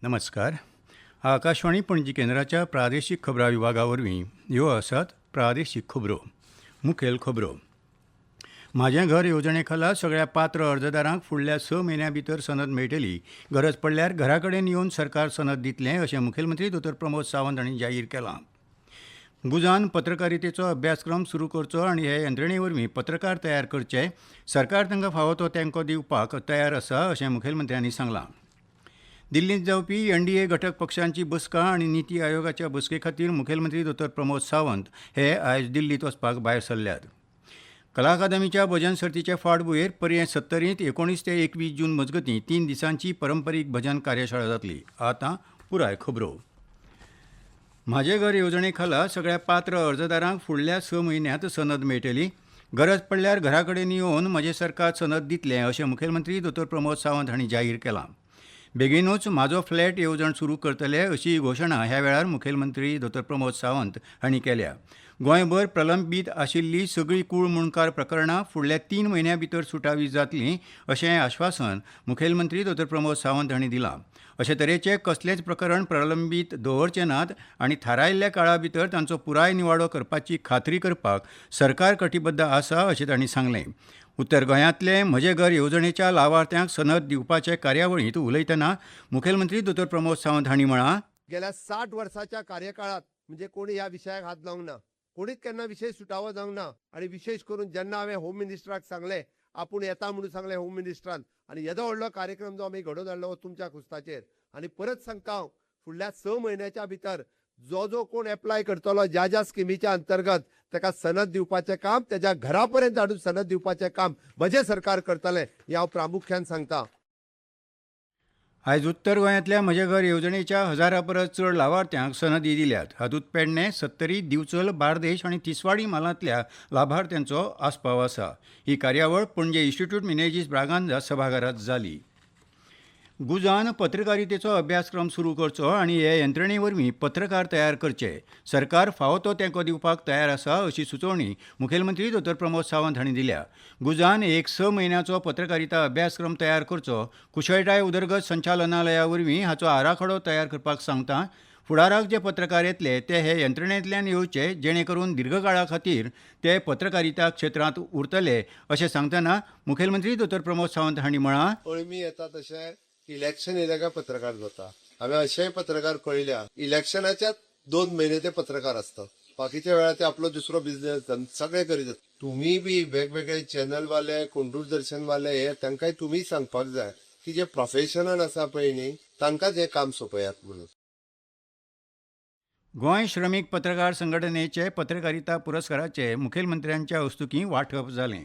नमस्कार. आकाशवाणी पणजी केंद्राच्या प्रादेशीक खबरां विभागावरवीं ह्यो आसात प्रादेशीक खबरो. मुखेल खबरो. म्हाजें घर येवजणे खाला सगळ्या पात्र अर्जदारांक फुडल्या 6 म्हयन्यां भितर सनद मेळटली. गरज पडल्यार घरा कडेन येवन सरकार सनद दितलें अशें मुखेलमंत्री दोतोर प्रमोद सावंत हांणी जाहीर केलां. गुजान पत्रकारितेचो अभ्यासक्रम सुरू करचो आनी हे यंत्रणे वरवीं पत्रकार तयार करचे. सरकार तांकां फावो तो तेंको दिवपाक तयार आसा अशें मुखेलमंत्र्यांनी सांगलां. दिल्लींत जावपी एनडीए घटक पक्षांची बसका आनी निती आयोगाच्या बसके खातीर मुखेलमंत्री दोतोर प्रमोद सावंत हे आयज दिल्लींत वचपाक भायर सरल्यात. कला अकादमीच्या भजन सर्तीचे फाटभुंयेर पर्ये 70th 19 ते 21 जून मजगतीं 3 दिसांची पारंपारीक भजन कार्यशाळा जातली. आतां पुराय खबरो. म्हाजें घर येवजणे खाला सगळ्या पात्र अर्जदारांक फुडल्या 6 म्हयन्यांत सनद मेळटली. गरज पडल्यार घरा कडेन येवन म्हजें सरकार सनद दितलें अशें मुखेलमंत्री दोतोर प्रमोद सावंत हांणी जाहीर केलां. बेगीनूच म्हाजो फ्लॅट येवजण सुरू करतले अशी घोशणा ह्या वेळार मुखेलमंत्री दोतोर प्रमोद सावंत हांणी केल्या. गोंयभर प्रलंबीत आशिल्लीं सगळीं कूळ मुणकार प्रकरणां फुडल्या 3 म्हयन्यां भितर सुटावी जातलीं अशें आश्वासन मुखेलमंत्री दोतोर प्रमोद सावंत हांणी दिलां. अशे तरेचे कसलेंच प्रकरण प्रलंबीत दवरचे नात आनी थारायिल्ल्या काळा भितर तांचो पुराय निवाडो करपाची खात्री करपाक सरकार कटिबद्ध आसा अशें तांणी सांगलें. उत्तर गोंयांतले म्हजें घर येवजणेच्या लावार्थ्यांक सनद दिवपाचे कार्यावळींत उलयतना मुखेलमंत्री दोतोर प्रमोद सावंत हांणी म्हळां, गेल्या 60 वर्षाच्या कार्यकाळात म्हणजे कोणी ह्या विशयाक हात लावंक ना. कोणीच केन्ना विशय सुटावो जावंक ना. आणि विशेष करून जेन्ना हांवें होम मिनिस्टराक सांगलें, आपूण येता म्हणून सांगलें होम मिनिस्टरान, आनी येदो व्हडलो कार्यक्रम जो आमी घडोवन हाडलो तुमच्या कुस्ताचेर. आनी परत सांगता हांव, फुडल्या 6 म्हयन्याच्या भितर जो कोण एप्लाय करतलो ज्या स्किमीच्या अंतर्गत ताका सनद दिवपाचें काम, त्याच्या घरापर्यंत हाडून सनद दिवपाचें काम म्हजें सरकार करतलें हें हांव प्रामुख्यान सांगता. आयज उत्तर गोंयांतल्या म्हजें घर येवजणेच्या 1000 परस चड लावार्थ्यांक सनदी दिल्यात. हातूंत पेडणे, सत्तरी, दिवचल, बार्देश आनी तिसवाडी मालांतल्या लाभार्थ्यांचो आस्पाव आसा. ही कार्यावळ पणजे इन्स्टिट्यूट मिनेजीस ब्रागांझा सभाघरांत जाली. गुजान पत्रकारितेचो अभ्यासक्रम सुरू करचो आनी हे यंत्रणे वरवीं पत्रकार तयार करचे. सरकार फावो तो तेंको दिवपाक तयार आसा अशी सुचोवणी मुखेलमंत्री दोतोर प्रमोद सावंत हांणी दिल्या. गुजान एक 6 म्हयन्याचो पत्रकारिता अभ्यासक्रम तयार करचो. कुशळटाय उदरगत संचालनालया वरवीं हाचो आराखडो तयार करपाक सांगता. फुडाराक जे पत्रकार येतले ते हे यंत्रणेंतल्यान येवचे जेणे करून दीर्घकाळा खातीर ते पत्रकारिता क्षेत्रांत उरतले अशें सांगतना मुखेलमंत्री दोतोर प्रमोद सावंत हांणी म्हळां, अळमी येता तशें इलेक्शन येयल्या काय पत्रकार जाता. हांवें अशेय पत्रकार पळयल्या, इलेक्शनाच्या 2 म्हयने ते पत्रकार आसतात. बाकीच्या वेळार ते आपलो दुसरो बिझनेस सगळे करीत. तुम्ही बी वेगवेगळे चॅनलवाले, कोण दूरदर्शनवाले हे तांकांय तुमी सांगपाक जाय की जे प्रोफेशनल आसा पळय न्ही तांकांच हे काम सोपयात म्हणून. गोंय श्रमीक पत्रकार संघटनेचे पत्रकारिता पुरस्काराचे मुखेलमंत्र्यांच्या हस्तुकीं वांटप जालें.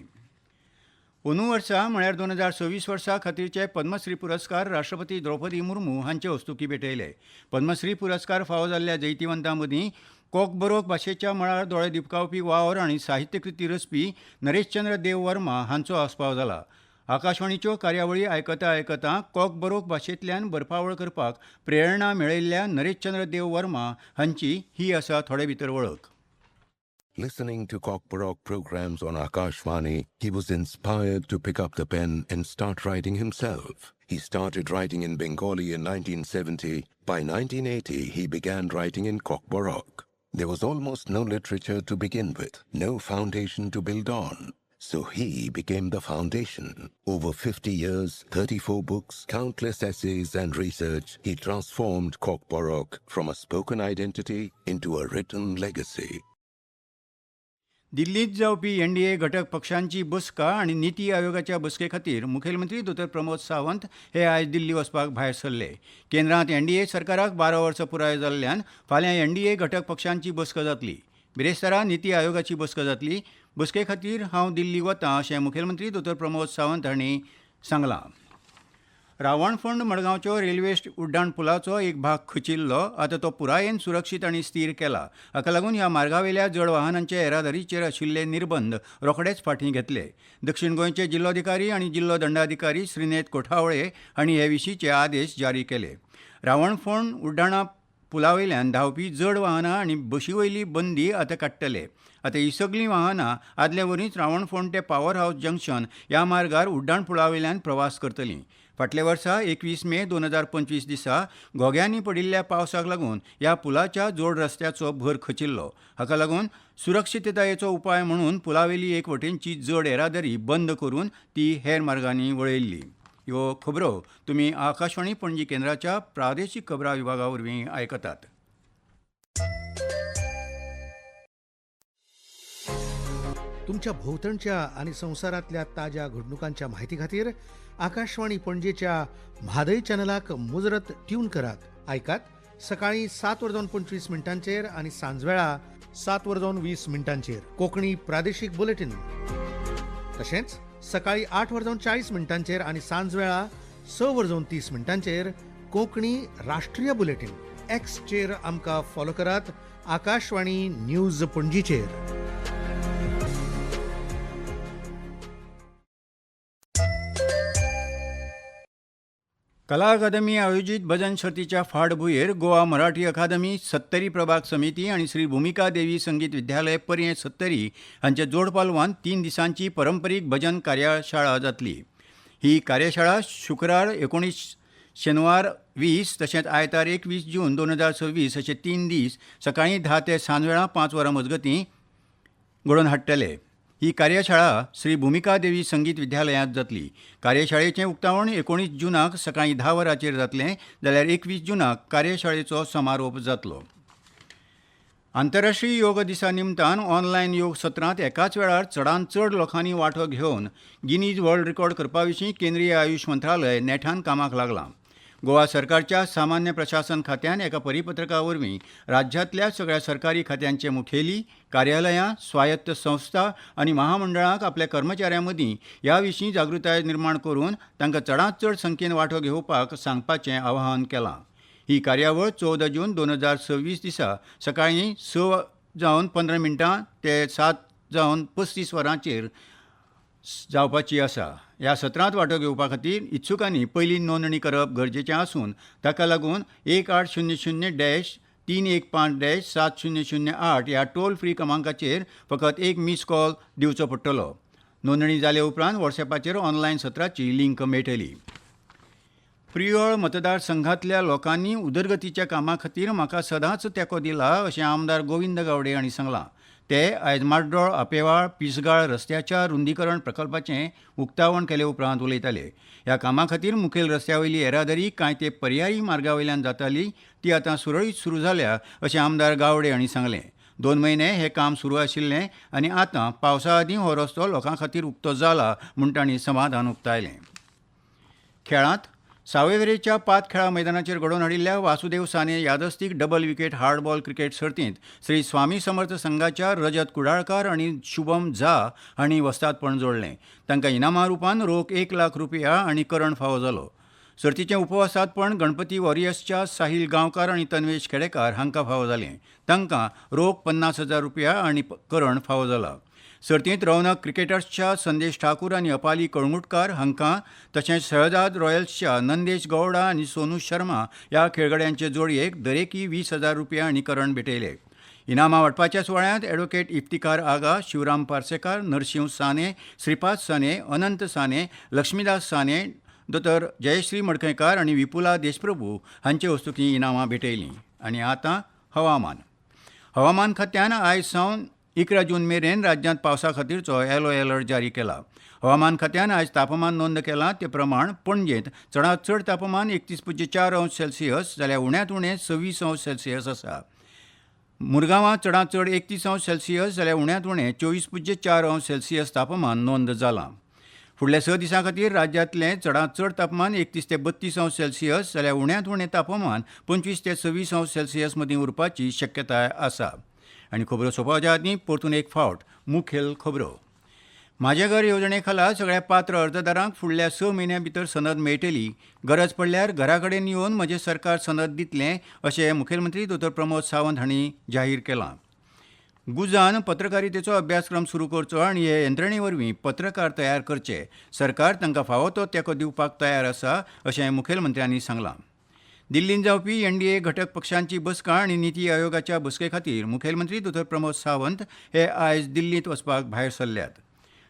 अंदू वर्सा म्हळ्यार 2026 वर्सा खातीरचे पद्मश्री पुरस्कार राष्ट्रपती द्रौपदी मुर्मू हांचे हस्तुकीं भेटयले. पद्मश्री पुरस्कार फावो जाल्ल्या जैतिवंतां मदीं कोकबरोक भाशेच्या मळार दोळे दिपकावपी वावर आनी साहित्य कृती रचपी नरेशचंद्र देव वर्मा हांचो आस्पाव जाला. आकाशवाणीच्यो कार्यावळी आयकता कोकबरोक भाशेंतल्यान बरपावळ करपाक प्रेरणा मेळयिल्ल्या नरेशचंद्र देव वर्मा हांची ही आसा थोडे भितर वळख. Listening to Cockburrock programs on Akashvani, he was inspired to pick up the pen and start writing himself. He started writing in Bengali in 1970. By 1980, he began writing in Cockburrock. There was almost no literature to begin with, no foundation to build on. So he became the foundation. Over 50 years, 34 books, countless essays and research, he transformed Cockburrock from a spoken identity into a written legacy. दिल्लींत जावपी NDA घटक पक्षांची बसका आनी निती आयोगाच्या बसके खातीर मुखेलमंत्री दोतोर प्रमोद सावंत हे आयज दिल्ली वचपाक भायर सरले. केंद्रांत एनडीए सरकाराक 12 वर्सां पुराय जाल्ल्यान फाल्यां एनडीए घटक पक्षांची बसका जातली. बिरेस्तारा निती आयोगाची बसका जातली. बसके खातीर हांव दिल्ली वतां अशें मुखेलमंत्री दोतोर प्रमोद सावंत हांणी सांगलां. रावणफोंड मडगांवच्यो रेल्वे उड्डाण पुलाचो एक भाग खचिल्लो. आतां तो पुरायेन सुरक्षीत आनी स्थिर केला. हाका लागून ह्या मार्गावेल्या जड वाहनांचे येरादारीचेर आशिल्ले निर्बंध रोखडेच फाटीं घेतले. दक्षिण गोंयचे जिल्लोधिकारी आनी जिल्लो दंडाधिकारी श्रीनेत कोठावळे हांणी हे विशींचे आदेश जारी केले. रावणफोंड उड्डाणा पुलावयल्यान धांवपी जड वाहनां आनी बशी वयली बंदी आतां काडटले. आतां ही सगळीं वाहनां आदले वरीच रावणफोंड ते पॉवर हावस जंक्शन ह्या मार्गार उड्डाण पुलावयल्यान प्रवास करतलीं. फाटल्या वर्सा 21 मे 2025 दिसा घोग्यांनी पडिल्ल्या पावसाक लागून ह्या पुलाच्या जोड रस्त्याचो भर खचिल्लो. हाका लागून सुरक्षिततायेचो उपाय म्हणून पुलावेली एक वटेनची जड येरादारी बंद करून ती हेर मार्गांनी वळयल्ली. ह्यो खबरो तुमी आकाशवाणी पणजी केंद्राच्या प्रादेशीक खबरां विभागा वरवीं आयकतात. तुमच्या भोवतणच्या आणि संवसारांतल्या ताज्या घडणुकांच्या म्हायती खातीर आकाशवाणी पणजेच्या म्हादय चॅनलाक मुजरत ट्यून करात. आयकात सकाळी 7:25 आणि सांजवेळा 7:20 कोंकणी प्रादेशीक बुलेटिन. तशेंच सकाळी 8:40 आणि सांजवेळा 6:30 कोंकणी राष्ट्रीय बुलेटिन. एक्सचेर आमकां फॉलो करात. आकाशवाणी न्यूज पणजीचेर. कला अकादमी आयोजीत भजन सर्तीच्या फाटभुंयेर गोवा मराठी अकादमी, सत्तरी प्रभाग समिती आणि श्री भूमिका देवी संगीत विद्यालय पर्ये सत्तरी हांच्या जोड पालवान 3 दिसांची पारंपरीक भजन कार्यशाळा जातली. ही कार्यशाळा शुक्रार 19, शेनवार 20 तशेंच आयतार 21 जून 2026 अशे 3 दीस सकाळी 10 ते सांजवेळा 5 वरां मजगतीं घडोवन हाडटले. ही कार्यशाळा श्री भूमिका देवी संगीत विद्यालयांत जातली. कार्यशाळेचें उक्तावण 19 जूनाक सकाळी 10 वरांचेर जातलें जाल्यार 21 जूनाक कार्यशाळेचो समारोप जातलो. आंतरराष्ट्रीय योग दिसा निमतान ऑनलायन योग सत्रांत एकाच वेळार चडांत चड लोकांनी वांटो घेवन गिनीज वर्ल्ड रिकॉर्ड करपा विशीं केंद्रीय आयुश मंत्रालय नेटान कामाक लागलां. गोवा सरकारच्या सामान्य प्रशासन खात्यान एका परिपत्रका वरवीं राज्यांतल्या सगळ्या सरकारी खात्यांचे मुखेली, कार्यालयां, स्वायत्त संस्था आनी महामंडळांक आपल्या कर्मचाऱ्यां मदीं ह्या विशीं जागृताय निर्माण करून तांकां चडांत चड संख्येन वांटो घेवपाक सांगपाचें आवाहन केलां. ही कार्यावळ 14 जून 2026 दिसा सकाळीं 6:15 ते 7:35 वरांचेर जावपाची आसा. ह्या सत्रांत वांटो घेवपा खातीर इत्सुकांनी पयली नोंदणी करप गरजेचें आसून ताका लागून 1800-315-7008 ह्या टोल फ्री क्रमांकाचेर फकत एक मिस कॉल दिवचो पडटलो. नोंदणी जाले उपरांत वॉट्सॅपाचेर ऑनलायन सत्राची लिंक मेळटली. प्रियोळ मतदारसंघांतल्या लोकांनी उदरगतीच्या कामां खातीर म्हाका सदांच तेंको दिला अशें आमदार गोविंद गावडे हांणी सांगलां. ते आयज माड्डोळ, आपेवाळ, पिसगाळ रस्त्याच्या रुंदीकरण प्रकल्पाचें उक्तावण केले उपरांत उलयताले. ह्या कामां खातीर मुखेल रस्त्यावयली येरादारी कांय ते पर्यायी मार्गावयल्यान जाताली ती आतां सुरळीत सुरू जाल्या अशें आमदार गावडे हांणी सांगलें. 2 म्हयने हे काम सुरू आशिल्लें आनी आतां पावसा आदीं हो रस्तो लोकां खातीर उक्तो जाला म्हूण तांणी समाधान उक्तायलें. खेळांत सावयवेरेंच्या पातखेळा मैदानाचेर घडोवन हाडिल्ल्या वासुदेव साने यादस्तीक डबल विकेट हार्डबॉल क्रिकेट सर्तींत श्री स्वामी समर्थ संघाच्या रजत कुडाळकार आनी शुभम झा हांणी वस्तादपण जोडलें. तांकां इनामा रुपान रोख ₹1,00,000 आनी करण फावो जालो. सर्तीचें उपवस्तादपण गणपती वॉरियर्सच्या साहिल गांवकार आनी तन्वेश खेडेकार हांकां फावो जालें. तांकां रोख ₹50,000 आनी करण फावो जाला. सर्तींत रौनक क्रिकेटर्सच्या संदेश ठाकूर आनी अपाली कळंगुटकार हांकां तशेंच शहजाद रॉयल्सच्या नंदेश गौडा आनी सोनू शर्मा ह्या खेळगड्यांचे जोडयेक दरेकी ₹20,000 आनी करण भेटयले. इनामां वांटपाच्या सुवाळ्यांत एडव्होकेट इफ्तिकार आगा, शिवराम पार्सेकार, नरशिंव साने, श्रीपाद साने, अनंत साने, लक्ष्मीदास साने, दोतोर जयश्री मडकयकार आनी विपुला देशप्रभू हांचे वस्तुकीं इनामां भेटयलीं. आनी आतां हवामान खात्यान आयज सावन 11 जून मेरेन राज्यांत पावसा खातीरचो येलो अलर्ट जारी केला. हवामान खात्यान आयज तापमान नोंद केलां ते प्रमाण पणजेंत चडांत चड तापमान 31.4°C जाल्यार उण्यांत उणें 26°C आसा. मुरगांवां चडांत चड 31°C जाल्यार उण्यांत उणें 24.4°C तापमान नोंद जालां. फुडल्या 6 दिसां खातीर राज्यांतलें चडांत चड तापमान 31 ते 32°C जाल्यार उण्यांत उणें तापमान 25 ते 26°C मदीं उरपाची शक्यताय आसा. आनी खबरो सोंपोवच्या आदीं परतून एक फावट मुखेल खबरो. म्हाजें घर येवजणे खाला सगळ्या पात्र अर्जदारांक फुडल्या 6 म्हयन्यां भितर सनद मेळटली. गरज पडल्यार घरा कडेन येवन म्हजें सरकार सनद दितलें अशें मुखेलमंत्री दोतोर प्रमोद सावंत हांणी जाहीर केलां. गुजान पत्रकारितेचो अभ्यासक्रम सुरू करचो आनी हे यंत्रणे वरवीं पत्रकार तयार करचे. सरकार तांकां फावो तो तेंको दिवपाक तयार आसा अशें मुखेलमंत्र्यांनी सांगलां. दिल्लींत जावपी NDA घटक पक्षांची बसका आनी निती आयोगाच्या बसके खातीर मुखेलमंत्री दोतोर प्रमोद सावंत हे आयज दिल्लींत वचपाक भायर सरल्यात.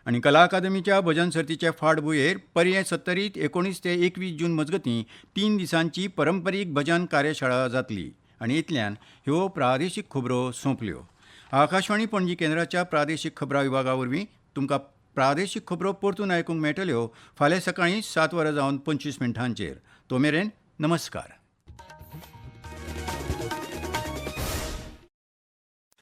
आनी कला अकादमीच्या भजन सर्तीच्या फाटभुंयेर पर्ये 70 19 ते 21 जून मजगतीं 3 दिसांची परंपरीक भजन कार्यशाळा जातली आनी इतल्यान ह्यो प्रादेशीक खबरो सोंपल्यो. आकाशवाणी पणजी केंद्राच्या प्रादेशीक खबरां विभागा वरवीं तुमकां प्रादेशीक खबरो परतून आयकूंक मेळटल्यो फाल्यां सकाळीं 7:25 तो मेरेन नमस्कार.